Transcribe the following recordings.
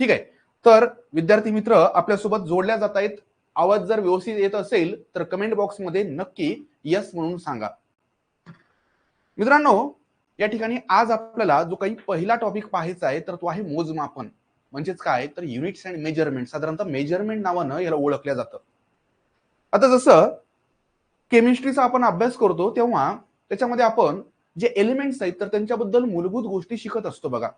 ठीक आहे. तर विद्यार्थी मित्र आपल्यासोबत जोडल्या जात आहेत. आवाज जर व्यवस्थित येत असेल तर कमेंट बॉक्समध्ये नक्की यस म्हणून सांगा. मित्रांनो, या ठिकाणी आज आपल्याला जो काही पहिला टॉपिक पाहायचा आहे तर तो आहे मोजमापन. म्हणजेच काय, तर युनिट्स अँड मेजरमेंट. साधारणतः मेजरमेंट नावानं याला ओळखलं जातं. आता जसं केमिस्ट्रीचा आपण अभ्यास करतो तेव्हा त्याच्यामध्ये आपण जे एलिमेंट्स आहेत तर त्यांच्याबद्दल मूलभूत गोष्टी शिकत असतो बघा.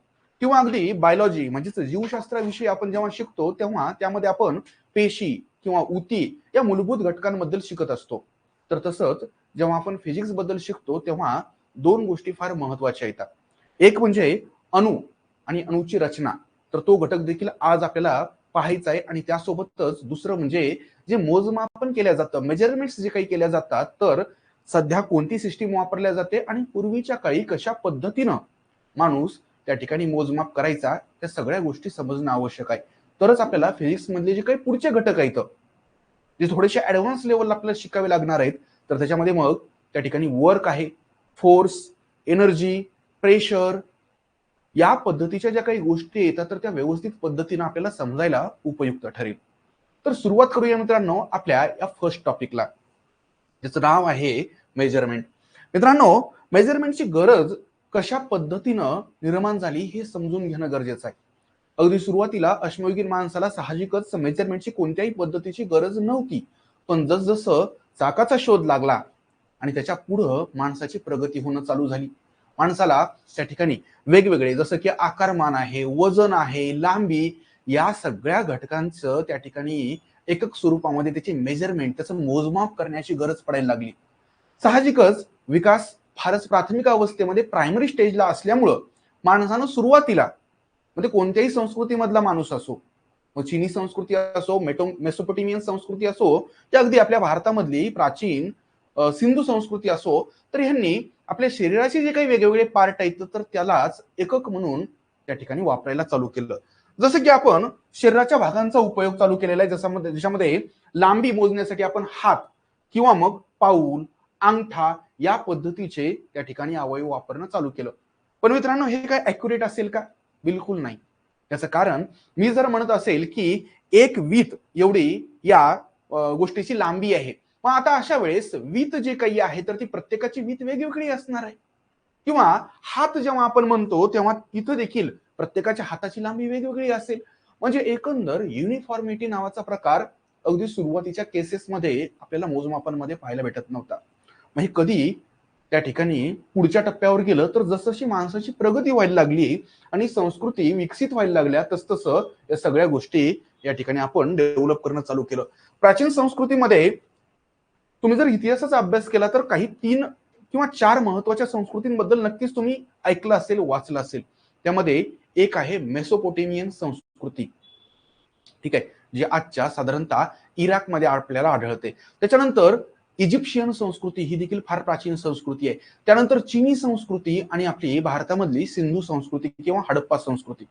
किंवा अगदी बायोलॉजी म्हणजेच जीवशास्त्राविषयी आपण जेव्हा शिकतो तेव्हा त्यामध्ये आपण पेशी किंवा ऊती या मूलभूत घटकांबद्दल शिकत असतो. तर तसंच जेव्हा आपण फिजिक्स बद्दल शिकतो तेव्हा दोन गोष्टी फार महत्वाच्या येतात. एक म्हणजे अणु आणि अणुची रचना. तर तो घटक देखील आज आपल्याला पाहायचा आहे. आणि त्यासोबतच दुसरं म्हणजे जे मोजमापन केल्या जातं, मेजरमेंट्स जे काही केल्या जातात, तर सध्या कोणती सिस्टीम वापरल्या जाते आणि पूर्वीच्या काळी कशा पद्धतीनं माणूस त्या ठिकाणी मोजमाप करायचा, त्या सगळ्या गोष्टी समजणं आवश्यक आहे. तरच आपल्याला फिजिक्स मधले जे काही पुढचे घटक आहेत जे थोडेसे ऍडव्हान्स लेवलला आपल्याला शिकावे लागणार आहेत, तर त्याच्यामध्ये मग त्या ठिकाणी वर्क आहे, फोर्स, एनर्जी, प्रेशर या पद्धतीच्या ज्या काही गोष्टी येतात तर त्या व्यवस्थित पद्धतीने आपल्याला समजायला उपयुक्त ठरेल. तर सुरुवात करूया मित्रांनो आपल्या या फर्स्ट टॉपिकला, ज्याचं नाव आहे मेजरमेंट. मित्रांनो, मेजरमेंटची गरज कशा पद्धतीनं निर्माण झाली हे समजून घेणं गरजेचं आहे. अगदी सुरुवातीला अश्मयुगीन माणसाला साहजिकच मेजरमेंटची कोणत्याही पद्धतीची गरज नव्हती. पण जसजसं चाकाचा शोध लागला आणि त्याच्या पुढं माणसाची प्रगती होणं चालू झाली, माणसाला त्या ठिकाणी वेगवेगळे जसं की आकारमान आहे, वजन आहे, लांबी, या सगळ्या घटकांचं त्या ठिकाणी एकक स्वरूपामध्ये त्याची मेजरमेंट, त्याचं मोजमाप करण्याची गरज पडायला लागली. साहजिकच विकास फारच प्राथमिक अवस्थेमध्ये प्रायमरी स्टेजला असल्यामुळं माणसानं सुरुवातीला म्हणजे कोणत्याही संस्कृतीमधला माणूस असो, मग चीनी संस्कृती असो, मेसोपोटेमियन संस्कृती असो, की अगदी आपल्या भारतामधली प्राचीन सिंधू संस्कृती असो, तर ह्यांनी आपल्या शरीराचे जे काही वेगवेगळे पार्ट आहेत तर त्यालाच एकक म्हणून त्या ठिकाणी वापरायला चालू केलं. जसं की आपण शरीराच्या भागांचा उपयोग चालू केलेला आहे, ज्याच्यामध्ये लांबी मोजण्यासाठी आपण हात किंवा मग पाऊल, अंगठा या पद्धतीचे त्या ठिकाणी अवयव वापरणं चालू केलं. पण मित्रांनो, हे काय ॲक्युरेट असेल का? बिलकुल नाही. त्याचं कारण मी जर म्हणत असेल की एक वीत एवढी या गोष्टीची लांबी आहे, मग आता अशा वेळेस वीत जे काही आहे तर ती प्रत्येकाची वीत वेगवेगळी असणार आहे. किंवा हात जेव्हा आपण म्हणतो तेव्हा तिथं देखील प्रत्येकाच्या हाताची लांबी वेगवेगळी असेल. म्हणजे एकंदर युनिफॉर्मिटी नावाचा प्रकार अगदी सुरुवातीच्या केसेसमध्ये आपल्याला मोजमापांमध्ये पाहायला भेटत नव्हता. म्हणजे कधी त्या ठिकाणी पुढच्या टप्प्यावर गेलं तर जसजशी माणसाची प्रगती व्हायला लागली आणि संस्कृती विकसित व्हायला लागल्या तसतसं या सगळ्या गोष्टी या ठिकाणी आपण डेव्हलप करणं चालू केलं. प्राचीन संस्कृतीमध्ये तुम्ही जर इतिहासाचा अभ्यास केला तर काही 3 किंवा 4 महत्वाच्या संस्कृतींबद्दल नक्कीच तुम्ही ऐकलं असेल, वाचलं असेल. त्यामध्ये एक आहे मेसोपोटेमियन संस्कृती, ठीक आहे, जी आजच्या साधारणतः इराकमध्ये आपल्याला आढळते. त्याच्यानंतर इजिप्शियन संस्कृती, ही देखील फार प्राचीन संस्कृती आहे. त्यानंतर चीनी संस्कृती आणि आपली भारतामधली सिंधू संस्कृती किंवा हडप्पा संस्कृती.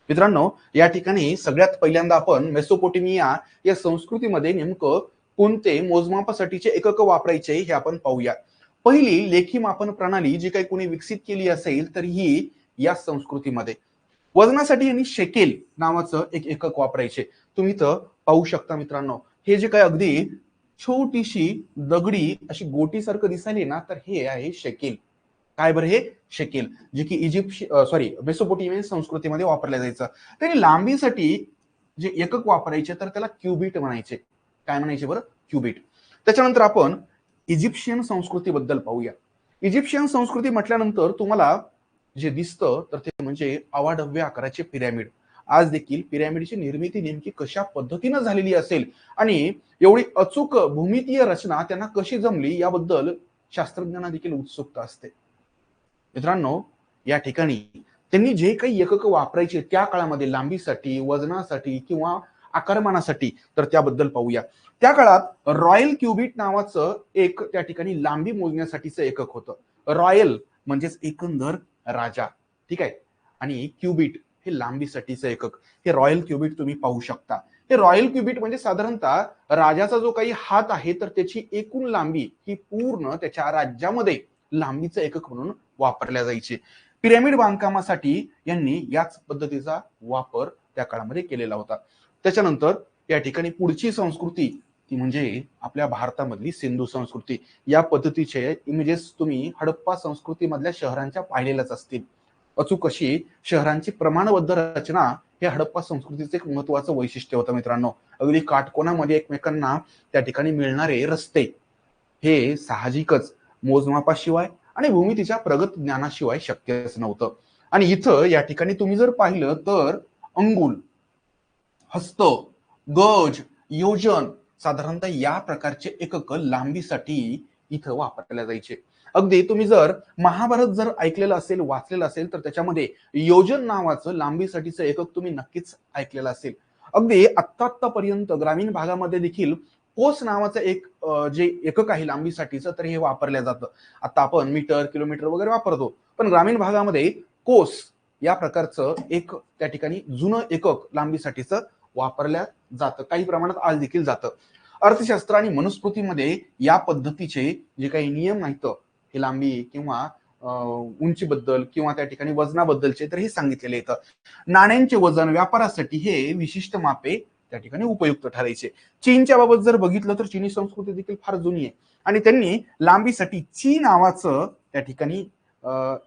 मित्रांनो, या ठिकाणी सगळ्यात पहिल्यांदा आपण मेसोपोटेमिया या संस्कृतीमध्ये नेमकं कोणते मोजमापासाठीचे एकक वापरायचे हे आपण पाहूया. पहिली लेखी मापन प्रणाली जी काही कोणी विकसित केली असेल तर ही या संस्कृतीमध्ये. वजनासाठी यांनी शेकेल नावाचं एक एकक वापरायचे. तुम्ही तर पाहू शकता मित्रांनो, हे जे काही अगदी छोटीशी दगडी अशी गोटीसारखं दिसायली ना, तर हे आहे शेकेल. काय बरं हे शेकेल, जे की मेसोपोटेमियन संस्कृतीमध्ये वापरलं जायचं. त्यांनी लांबीसाठी जे एकक वापरायचे तर त्याला क्युबिट म्हणायचे. काय म्हणायचे बरं? क्युबिट. त्याच्यानंतर आपण इजिप्शियन संस्कृतीबद्दल पाहूया. इजिप्शियन संस्कृती म्हटल्यानंतर तुम्हाला जे दिसतं तर ते म्हणजे अवाढव्य आकाराचे पिरॅमिड. आज देखील पिरॅमिडची निर्मिती नेमकी कशा पद्धतीनं झालेली असेल आणि एवढी अचूक भूमितीय रचना त्यांना कशी जमली याबद्दल शास्त्रज्ञांना देखील उत्सुकता असते. मित्रांनो, या ठिकाणी त्यांनी जे काही एकक वापरायचे त्या काळामध्ये लांबीसाठी, वजनासाठी किंवा आकारमानासाठी तर त्याबद्दल पाहूया. त्या काळात रॉयल क्युबिट नावाचं एक त्या ठिकाणी लांबी मोजण्यासाठीचं एकक होतं. रॉयल म्हणजेच एकंदर राजा, ठीक आहे, आणि क्युबिट हे लांबीसाठीचं एकक. हे रॉयल क्युबिट तुम्ही पाहू शकता. हे रॉयल क्युबिट म्हणजे साधारणतः राजाचा जो काही हात आहे तर त्याची एकूण लांबी ही पूर्ण त्याच्या राज्यामध्ये लांबीचं एकक म्हणून वापरल्या जायचे. पिरॅमिड बांधकामासाठी यांनी याच पद्धतीचा वापर त्या काळामध्ये केलेला होता. त्याच्यानंतर या ठिकाणी पुढची संस्कृती ती म्हणजे आपल्या भारतामधली सिंधू संस्कृती. या पद्धतीचे इमेजेस तुम्ही हडप्पा संस्कृतीमधल्या शहरांच्या पाहिलेल्याच असतील. अचूक अशी शहरांची प्रमाणबद्ध रचना हे हडप्पा संस्कृतीचे एक महत्वाचं वैशिष्ट्य होतं मित्रांनो. अगदी काटकोनामध्ये एकमेकांना त्या ठिकाणी मिळणारे रस्ते हे साहजिकच मोजमापाशिवाय आणि भूमितीच्या प्रगत ज्ञानाशिवाय शक्यच नव्हतं. आणि इथं या ठिकाणी तुम्ही जर पाहिलं तर अंगुल, हस्त, गज, योजन साधारणतः या प्रकारचे एकक लांबीसाठी इथं वापरले जायचे. अगदी तुम्ही जर महाभारत जर ऐकलेलं असेल, वाचलेलं असेल, तर त्याच्यामध्ये योजन नावाचं लांबीसाठीचं एकक तुम्ही नक्कीच ऐकलेलं असेल. अगदी आत्तापर्यंत ग्रामीण भागामध्ये देखील कोस नावाचं एक जे एकक आहे लांबीसाठीचं तर हे वापरलं जातं. आता आपण मीटर, किलोमीटर वगैरे वापरतो, पण ग्रामीण भागामध्ये कोस या प्रकारचं एक त्या ठिकाणी जुनं एकक लांबीसाठीचं वापरल्या जातं, काही प्रमाणात आज देखील जातं. अर्थशास्त्र आणि मनुस्मृतीमध्ये या पद्धतीचे जे काही नियम आहेत हे लांबी किंवा उंचीबद्दल किंवा त्या ठिकाणी वजनाबद्दलचे तर हे सांगितलेले येतं. नाण्यांचे वजन व्यापारासाठी हे विशिष्ट मापे त्या ठिकाणी उपयुक्त ठरायचे. चीनच्या बाबत जर बघितलं तर चीनी संस्कृती देखील फार जुनी आहे आणि त्यांनी लांबीसाठी ची नावाचं त्या ठिकाणी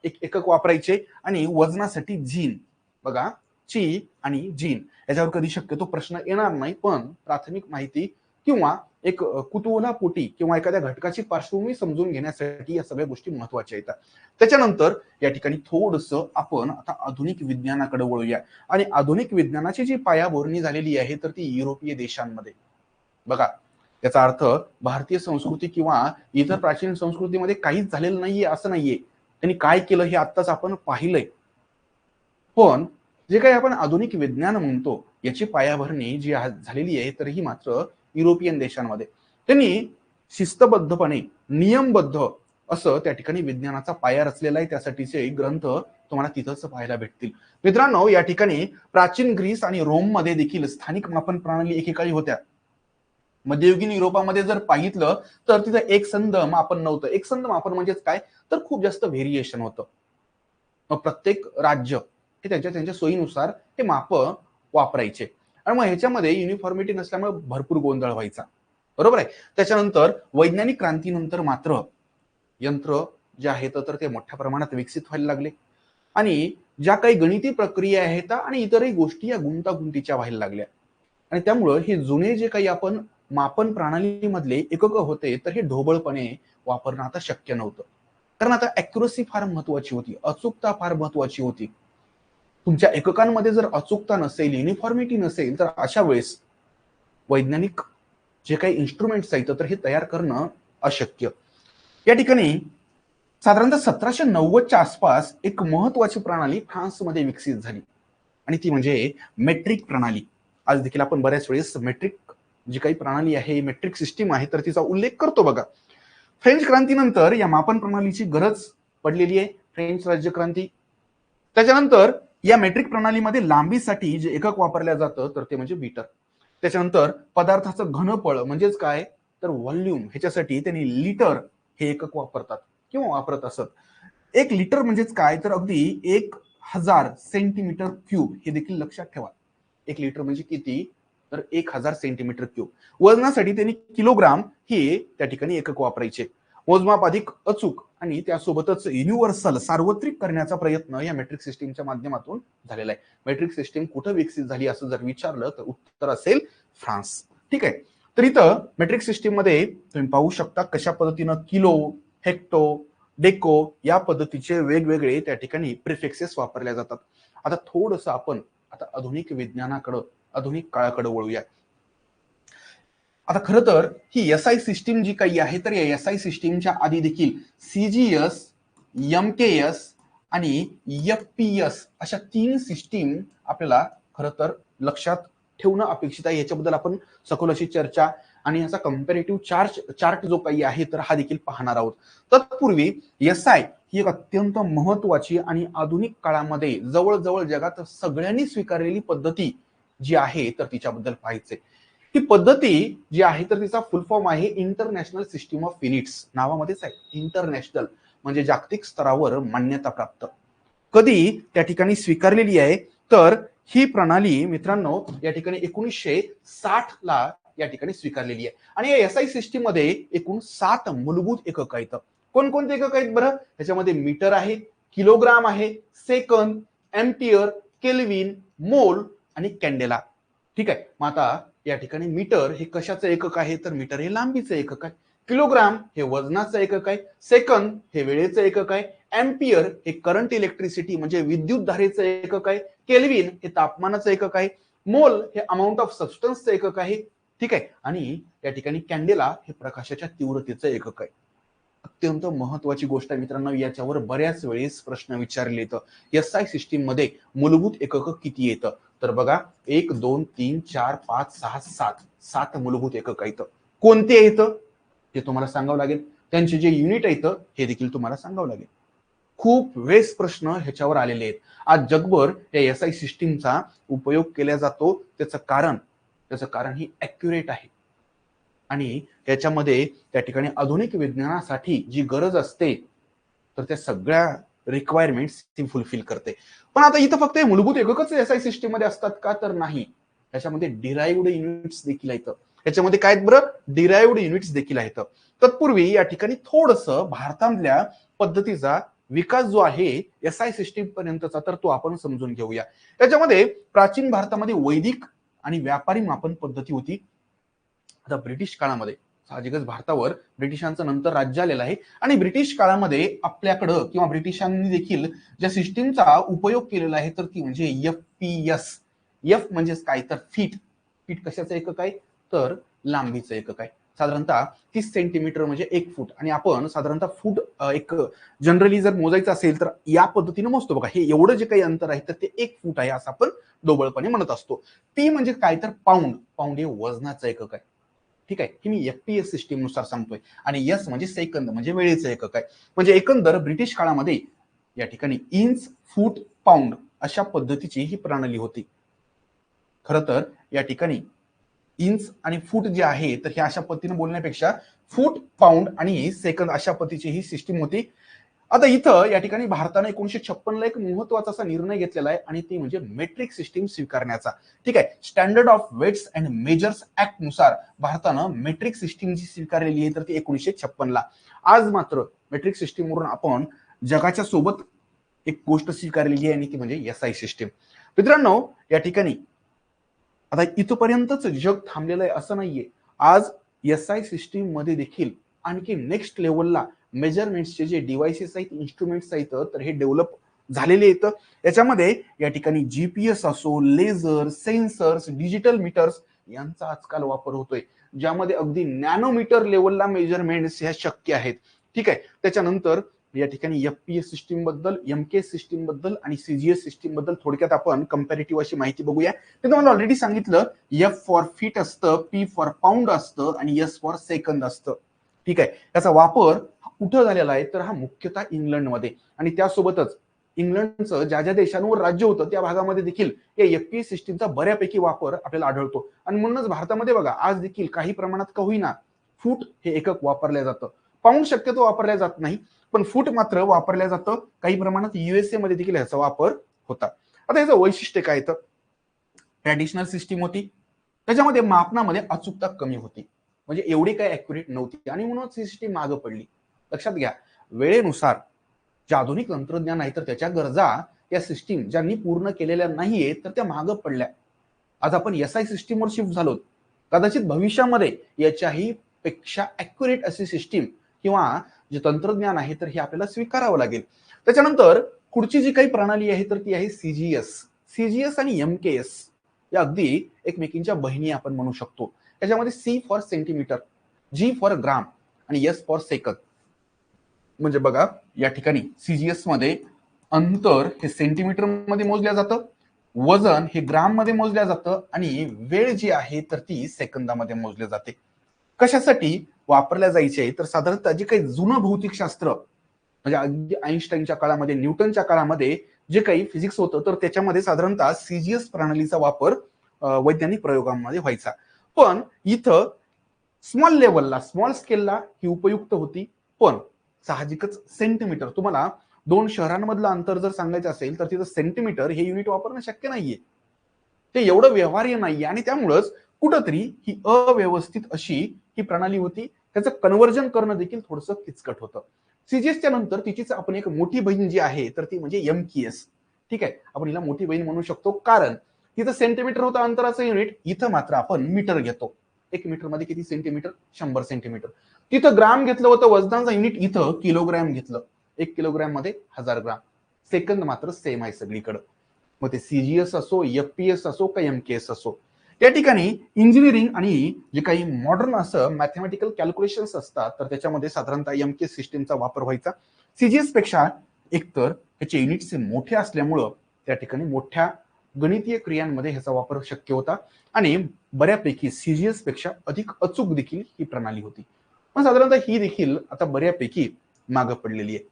एक एकक वापरायचे आणि वजनासाठी झीन. बघा, ची आणि जीन याच्यावर कधी शक्यतो प्रश्न येणार नाही, पण प्राथमिक माहिती किंवा एक कुतूहलापोटी किंवा एखाद्या घटकाची पार्श्वभूमी समजून घेण्यासाठी या सगळ्या गोष्टी महत्वाच्या येतात. त्याच्यानंतर या ठिकाणी थोडंसं आपण आता आधुनिक विज्ञानाकडे वळूया आणि आधुनिक विज्ञानाची जी पायाभरणी झालेली आहे तर ती युरोपीय देशांमध्ये. बघा, याचा अर्थ भारतीय संस्कृती किंवा इतर प्राचीन संस्कृतीमध्ये काहीच झालेलं नाहीये असं नाहीये. त्यांनी काय केलं हे आत्ताच आपण पाहिलंय, पण जे काही आपण आधुनिक विज्ञान म्हणतो याची पायाभरणी जी झालेली आहे तर ही मात्र युरोपियन देशांमध्ये. त्यांनी शिस्तबद्धपणे नियमबद्ध असं त्या ठिकाणी विज्ञानाचा पाया रचलेला आहे. त्यासाठीचे ग्रंथ तुम्हाला तिथंच पाहायला भेटतील. मित्रांनो, या ठिकाणी प्राचीन ग्रीस आणि रोम मध्ये देखील स्थानिक मापन प्रणाली एकेकाळी होत्या. मध्ययुगीन युरोपामध्ये जर पाहिलं तर तिथं एक संध मापन नव्हतं. एक संध मापन म्हणजेच काय तर खूप जास्त व्हेरिएशन होतं. मग प्रत्येक राज्य हे त्यांच्या सोयीनुसार हे माप वापरायचे आणि मग ह्याच्यामध्ये युनिफॉर्मिटी नसल्यामुळे भरपूर गोंधळ व्हायचा. बरोबर आहे. त्याच्यानंतर वैज्ञानिक क्रांतीनंतर मात्र यंत्र जे आहेत तर ते मोठ्या प्रमाणात विकसित व्हायला लागले आणि ज्या काही गणिती प्रक्रिया आहेत आणि इतरही गोष्टी या गुंतागुंतीच्या व्हायला लागल्या आणि त्यामुळं हे जुने जे काही आपण मापन प्रणालीमधले एकक होते तर हे ढोबळपणे वापरणं आता शक्य नव्हतं. कारण आता अॅक्युरसी फार महत्वाची होती, अचूकता फार महत्वाची होती. तुमच्या एककांमध्ये जर अचूकता नसेल, युनिफॉर्मिटी नसेल तर अशा वेळेस वैज्ञानिक जे काही इन्स्ट्रुमेंट्स आहेत तर हे तयार करणं अशक्य. या ठिकाणी साधारणतः 1790च्या आसपास एक महत्वाची प्रणाली फ्रान्समध्ये विकसित झाली आणि ती म्हणजे मेट्रिक प्रणाली. आज देखील आपण बऱ्याच वेळेस मेट्रिक जी काही प्रणाली आहे, मेट्रिक सिस्टीम आहे तर तिचा उल्लेख करतो. बघा, फ्रेंच क्रांतीनंतर या मापन प्रणालीची गरज पडलेली आहे, फ्रेंच राज्यक्रांती. त्याच्यानंतर या मेट्रिक प्रणालीमध्ये लांबीसाठी जे एकक वापरलं जातं तर ते म्हणजे मीटर. त्याच्यानंतर पदार्थाचं घनफळ म्हणजेच काय तर व्हॉल्यूम, ह्याच्यासाठी त्यांनी लिटर हे एकक वापरतात किंवा वापरत असत. एक लिटर म्हणजेच काय तर अगदी 1000 सेंटीमीटर क्यूब हे देखील लक्षात ठेवा. एक लिटर म्हणजे किती तर 1000 सेंटीमीटर क्यूब. वजनासाठी त्यांनी किलोग्राम हे त्या ठिकाणी एकक वापरायचे. मोजमाप अधिक अचूक आणि त्यासोबतच युनिव्हर्सल सार्वत्रिक करण्याचा प्रयत्न या मेट्रिक सिस्टीमच्या माध्यमातून झालेला आहे. मेट्रिक सिस्टीम कुठं विकसित झाली असं जर विचारलं तर उत्तर असेल फ्रान्स. ठीक आहे. तर इथं मेट्रिक सिस्टीम मध्ये तुम्ही पाहू शकता कशा पद्धतीनं किलो, हेक्टो, डेको या पद्धतीचे वेगवेगळे त्या ठिकाणी प्रिफिक्सेस वापरल्या जातात. आता थोडंसं आपण आता आधुनिक विज्ञानाकडं, आधुनिक काळाकडे वळूया. आता खरं तर ही एसआय सिस्टीम जी काही आहे तर या एसआय सिस्टीमच्या आधी देखील सीजीएस, एमकेएस आणि एफपीएस अशा 3 सिस्टीम आपल्याला खरं तर लक्षात ठेवणं अपेक्षित आहे. याच्याबद्दल आपण सखोल अशी चर्चा आणि याचा कंपॅरेटिव्ह चार्ट जो काही आहे तर हा देखील पाहणार आहोत. तत्पूर्वी एसआय ही एक अत्यंत महत्वाची आणि आधुनिक काळामध्ये जवळजवळ जगात सगळ्यांनी स्वीकारलेली पद्धती जी आहे तर तिच्याबद्दल पाहायचे. ही पद्धती जी आहे तर तिचा फुल फॉर्म आहे इंटरनॅशनल सिस्टीम ऑफ युनिट्स. नावामध्येच आहे इंटरनॅशनल म्हणजे जागतिक स्तरावर मान्यता प्राप्त. कधी त्या ठिकाणी स्वीकारलेली आहे तर ही प्रणाली मित्रांनो या ठिकाणी 1960 ला या ठिकाणी स्वीकारलेली आहे. आणि या एसआय सिस्टीम मध्ये एकूण 7 मूलभूत एकक आहेत. कोणकोणते एकक आहेत बरं? त्याच्यामध्ये मीटर आहे, किलोग्राम आहे, सेकंद, एम्पियर, केल्विन, मोल आणि कॅन्डेला. ठीक आहे. मग आता या ठिकाणी मीटर हे कशाचं एकक आहे? तर मीटर हे लांबीचं एकक आहे. किलोग्राम हे वजनाचं एकक आहे. सेकंद हे वेळेचं एकक आहे. एम्पियर हे करंट इलेक्ट्रिसिटी म्हणजे विद्युत धारेचं एकक आहे. केल्विन हे तापमानाचं एकक आहे. मोल हे अमाऊंट ऑफ सबस्टन्सचं एकक आहे. ठीक आहे. आणि या ठिकाणी कॅन्डेला हे प्रकाशाच्या तीव्रतेचं एकक आहे. अत्यंत महत्वाची गोष्ट आहे मित्रांनो, याच्यावर बऱ्याच वेळेस प्रश्न विचारले येतं. एसआय सिस्टीम मध्ये मूलभूत एकक किती येतं? तर बघा 1 2 3 4 5 6 7 मूलभूत एकक आहेत. कोणते येतं हे तुम्हाला सांगावं लागेल. त्यांचे जे युनिट आहेत हे देखील तुम्हाला सांगावं लागेल. खूप वेळेस प्रश्न ह्याच्यावर आलेले आहेत. आज जगभर या एसआय सिस्टीमचा उपयोग केला जातो. त्याचं कारण ही ॲक्युरेट आहे आणि त्याच्यामध्ये त्या ठिकाणी आधुनिक विज्ञानासाठी जी गरज असते तर त्या सगळ्या रिक्वायरमेंट्स ती फुलफिल करते. पण आता इथं फक्त मूलभूत एककच एसआय सिस्टीम मध्ये असतात का? तर नाही. त्याच्यामध्ये डिराइव्ड युनिट्स देखील आहेत. त्याच्यामध्ये काय बरं? डिराइव्ड युनिट्स देखील आहेत. तत्पूर्वी या ठिकाणी थोडंसं भारतातल्या पद्धतीचा विकास जो आहे एसआय सिस्टीम पर्यंतचा तर तो आपण समजून घेऊया. त्याच्यामध्ये प्राचीन भारतामध्ये वैदिक आणि व्यापारी मापन पद्धती होती. आता ब्रिटिश काळामध्ये साहजिकच भारतावर ब्रिटिशांचं नंतर राज्य आलेलं आहे आणि ब्रिटिश काळामध्ये आपल्याकडं किंवा ब्रिटिशांनी देखील ज्या सिस्टीमचा उपयोग केलेला आहे तर ती म्हणजे FPS. एफ म्हणजे काय? तर फीट. फीट कशाचं एकक आहे? तर लांबीचं एकक आहे. साधारणतः 30 सेंटीमीटर म्हणजे 1 फूट आणि आपण साधारणतः फूट एक जनरली जर मोजायचं असेल तर या पद्धतीने मोजतो बघा. हे एवढं जे काही अंतर आहे तर ते 1 फूट आहे असं आपण ढोबळपणे म्हणत असतो. पी म्हणजे काय? तर पाऊंड. पाऊंड हे वजनाचं एकक आहे. ठीक आहे. ही मी FPS सिस्टीम नुसार सांगतोय. आणि एस म्हणजे सेकंद म्हणजे वेळेचं एकक आहे. म्हणजे एकंदर ब्रिटिश काळामध्ये या ठिकाणी इंच, फूट, पाऊंड अशा पद्धतीची ही प्रणाली होती. खरं तर या ठिकाणी इंच आणि फूट जे आहे तर हे अशा पद्धतीने बोलण्यापेक्षा फूट, पाऊंड आणि सेकंद अशा पद्धतीची ही सिस्टीम होती. आता इथं या ठिकाणी भारताने 1956 ला एक महत्वाचा असा निर्णय घेतलेला आहे आणि ती म्हणजे मेट्रिक सिस्टीम स्वीकारण्याचा. ठीक आहे. Standard of weights and measures act नुसार भारतानं मेट्रिक सिस्टीम जी स्वीकारलेली आहे तर ती 1956 ला. आज मात्र मेट्रिक सिस्टीम वरून आपण जगाच्या सोबत एक गोष्ट स्वीकारलेली आहे आणि ती म्हणजे एसआय सिस्टीम. मित्रांनो या ठिकाणी आता इथपर्यंतच जग थांबलेलं आहे असं नाहीये. आज एसआय सिस्टीम मध्ये देखील आणखी नेक्स्ट लेवलला मेजरमेंट्सचे जे डिव्हाइसेस आहेत, इन्स्ट्रुमेंट्स आहेत तर हे डेव्हलप झालेले आहेत. याच्यामध्ये या ठिकाणी जीपीएस असो, लेझर, सेन्सर्स, डिजिटल मीटर्स यांचा आजकाल वापर होतोय, ज्यामध्ये अगदी नॅनोमीटर लेवलला मेजरमेंट्स ह्या शक्य आहेत. ठीक आहे. त्याच्यानंतर या ठिकाणी एफपीएस सिस्टीम बद्दल, एमकेएस सिस्टीम बद्दल आणि सीजीएस सिस्टीम बद्दल थोडक्यात आपण कंपॅरेटिव्ह अशी माहिती बघूया. मी तुम्हाला ऑलरेडी सांगितलं एफ फॉर फीट असतं, पी फॉर पाऊंड असतं आणि एस फॉर सेकंद असतं. ठीक आहे. त्याचा वापर कुठं झालेला आहे तर हा मुख्यतः इंग्लंडमध्ये आणि त्यासोबतच इंग्लंडचं ज्या ज्या देशांवर राज्य होतं त्या भागामध्ये देखील या एफपीएस सिस्टीमचा बऱ्यापैकी वापर आपल्याला आढळतो. आणि म्हणूनच भारतामध्ये बघा आज देखील काही प्रमाणात का होईना फूट हे एकक वापरलं जातं. पाऊंड शक्यतो वापरल्या जात नाही पण फूट मात्र वापरल्या जातं. काही प्रमाणात युएसए मध्ये देखील ह्याचा वापर होता. आता याचं वैशिष्ट्य काय तर ट्रॅडिशनल सिस्टीम होती. त्याच्यामध्ये मापनामध्ये अचूकता कमी होती. म्हणजे एवढी काही ॲक्युरेट नव्हती आणि म्हणूनच ही सिस्टीम मागं पडली. लक्षात घ्या, वेळेनुसार जे आधुनिक तंत्रज्ञान आहे तर त्याच्या गरजा या सिस्टीम ज्यांनी पूर्ण केलेल्या नाहीये तर त्या मागं पडल्या. आज आपण एसआय सिस्टीमवर शिफ्ट झालो. कदाचित भविष्यामध्ये याच्याही पेक्षा ॲक्युरेट अशी सिस्टीम किंवा जे तंत्रज्ञान आहे तर हे आपल्याला स्वीकारावं लागेल. त्याच्यानंतर पुढची जी काही प्रणाली आहे तर ती आहे सीजीएस. सीजीएस आणि एमकेएस या अगदी एकमेकींच्या बहिणी आपण म्हणू शकतो. त्याच्यामध्ये C for centimetre, G for gram आणि एस फॉर सेकंद. म्हणजे बघा या ठिकाणी सीजीएस मध्ये अंतर हे सेंटीमीटर मध्ये मोजल्या जातं, वजन हे ग्राम मध्ये मोजल्या जातं आणि वेळ जी आहे तर ती सेकंदामध्ये मोजली जाते. कशासाठी वापरल्या जायचे तर साधारणतः जे काही जुनं भौतिकशास्त्र म्हणजे अगदी आईन्स्टाईनच्या काळामध्ये, न्यूटनच्या काळामध्ये जे काही फिजिक्स होतं तर त्याच्यामध्ये साधारणतः सीजीएस प्रणालीचा वापर वैज्ञानिक प्रयोगांमध्ये व्हायचा. पण इथं स्मॉल लेवलला, स्मॉल स्केलला ही उपयुक्त होती. पण साहजिकच सेंटीमीटर, तुम्हाला दोन शहरांमधलं अंतर जर सांगायचं असेल तर तिथं सेंटीमीटर हे युनिट वापरणं शक्य नाहीये. ते एवढं व्यवहार्य नाही आणि त्यामुळेच कुठंतरी ही अव्यवस्थित अशी ही प्रणाली होती. त्याचं कन्व्हर्जन करणं देखील थोडंसं किचकट होतं. सीजीएसच्या नंतर तिचीच आपण एक मोठी बहीण जी आहे तर ती म्हणजे एमकेएस. ठीक आहे, आपण हिला मोठी बहीण म्हणू शकतो कारण तिथं सेंटीमीटर होतं अंतराचं युनिट, इथं मात्र आपण मीटर घेतो. 1 मीटर मध्ये किती सेंटीमीटर? 100 सेंटीमीटर. तिथं ग्राम घेतलं होतं वजनाचं युनिट, इथं किलोग्रॅम घेतलं. 1 किलोग्रॅम मध्ये 1000 ग्राम. सेकंद मात्र सेम आहे सगळीकडे. मग ते सीजीएस असो, एफपीएस असो का एमकेएस असो, त्या ठिकाणी इंजिनिअरिंग आणि जे काही मॉडर्न असं मॅथमॅटिकल कॅल्क्युलेशन्स असतात तर त्याच्यामध्ये साधारणतः एमकेएस सिस्टीमचा वापर व्हायचा. सीजीएस पेक्षा एकतर त्याचे युनिट्स मोठे असल्यामुळं त्या ठिकाणी मोठ्या गणितीय क्रियांमध्ये ह्याचा वापर शक्य होता आणि बऱ्यापैकी सीजीएस पेक्षा अधिक अचूक देखील ही प्रणाली होती. पण साधारणतः ही देखील आता बऱ्यापैकी मागं पडलेली आहे.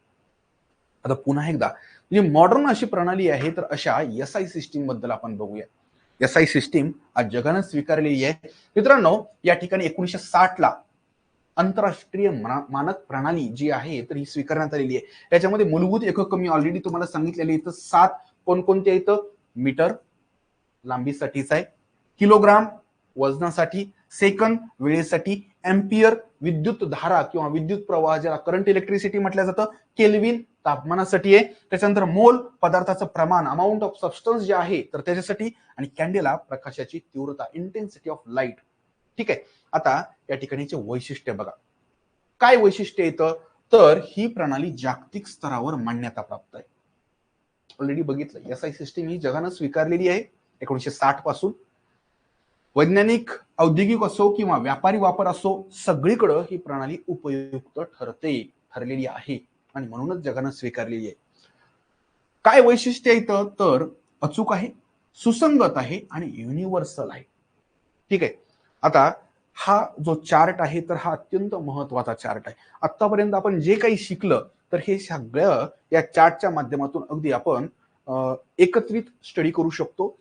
आता पुन्हा एकदा जी मॉडर्न अशी प्रणाली आहे तर अशा एसआय सिस्टीम बद्दल आपण बघूया. एसआय सिस्टीम आज जगानं स्वीकारलेली आहे. मित्रांनो, या ठिकाणी 1960 ला आंतरराष्ट्रीय मानक प्रणाली जी आहे तर ही स्वीकारण्यात आलेली आहे. त्याच्यामध्ये मूलभूत एकक मी ऑलरेडी तुम्हाला सांगितलेले इथं 7 कोणकोणते आहेत? मीटर लांबीसाठीच आहे, किलोग्राम वजनासाठी, सेकंद वेळेसाठी, एम्पियर विद्युत धारा किंवा विद्युत प्रवाह ज्याला करंट इलेक्ट्रिसिटी म्हटलं जातं, केल्विन तापमानासाठी आहे, त्याच्यानंतर मोल पदार्थाचं प्रमाण अमाऊंट ऑफ सबस्टन्स जे आहे तर त्याच्यासाठी, आणि कॅन्डेला प्रकाशाची तीव्रता इंटेन्सिटी ऑफ लाईट. ठीक आहे. आता या ठिकाणीचे वैशिष्ट्य बघा. काय वैशिष्ट्य येतं तर ही प्रणाली जागतिक स्तरावर मान्यता प्राप्त आहे. ऑलरेडी बघितलं एसआय सिस्टीम ही जगानं स्वीकारलेली आहे 1960 पासून. वैज्ञानिक औद्योगिक असो किंवा व्यापारी वापर असो सगळीकडे ही प्रणाली उपयुक्त ठरलेली आहे आणि म्हणूनच जगानं स्वीकारलेली आहे. काय वैशिष्ट्य येतं तर अचूक आहे, सुसंगत आहे आणि युनिव्हर्सल आहे. ठीक आहे. आता हा जो चार्ट आहे तर हा अत्यंत महत्वाचा चार्ट आहे. आतापर्यंत आपण जे काही शिकलं तर हे सगळं या चार्टच्या माध्यमातून अगदी आपण एकत्रित स्टडी करू शकतो